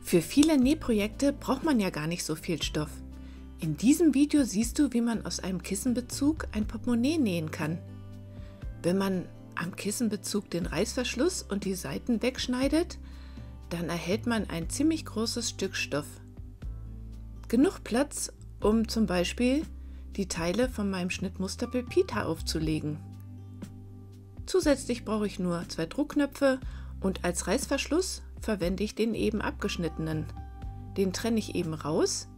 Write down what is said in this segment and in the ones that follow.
Für viele Nähprojekte braucht man ja gar nicht so viel Stoff. In diesem Video siehst du, wie man aus einem Kissenbezug ein Portemonnaie nähen kann. Wenn man am Kissenbezug den Reißverschluss und die Seiten wegschneidet, dann erhält man ein ziemlich großes Stück Stoff. Genug Platz, um zum Beispiel die Teile von meinem Schnittmuster Pepita aufzulegen. Zusätzlich brauche ich nur 2 Druckknöpfe und als Reißverschluss verwende ich den eben abgeschnittenen. Den trenne ich eben raus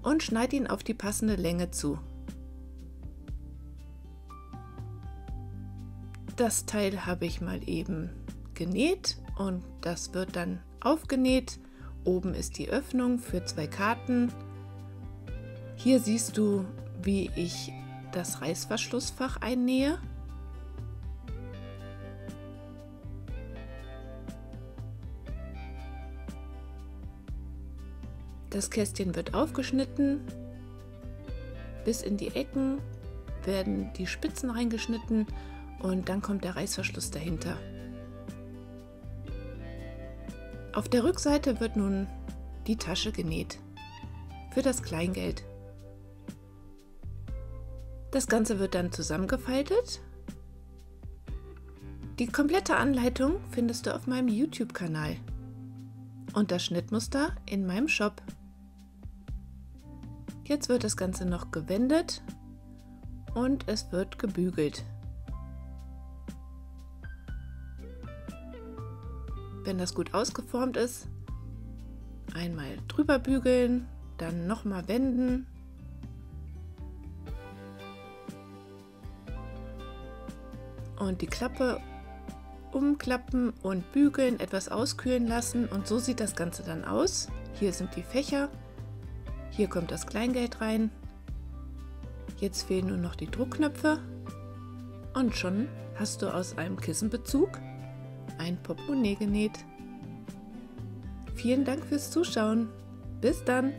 und schneide ihn auf die passende Länge zu. Das Teil habe ich mal eben genäht und das wird dann aufgenäht. Oben ist die Öffnung für 2 Karten. Hier siehst du, wie ich das Reißverschlussfach einnähe. Das Kästchen wird aufgeschnitten, bis in die Ecken werden die Spitzen reingeschnitten und dann kommt der Reißverschluss dahinter. Auf der Rückseite wird nun die Tasche genäht für das Kleingeld. Das Ganze wird dann zusammengefaltet. Die komplette Anleitung findest du auf meinem YouTube-Kanal und das Schnittmuster in meinem Shop. Jetzt wird das Ganze noch gewendet und es wird gebügelt. Wenn das gut ausgeformt ist, einmal drüber bügeln, dann nochmal wenden. Und die Klappe umklappen und bügeln, etwas auskühlen lassen und so sieht das Ganze dann aus. Hier sind die Fächer, hier kommt das Kleingeld rein. Jetzt fehlen nur noch die Druckknöpfe und schon hast du aus einem Kissenbezug ein Portemonnaie genäht. Vielen Dank fürs Zuschauen. Bis dann!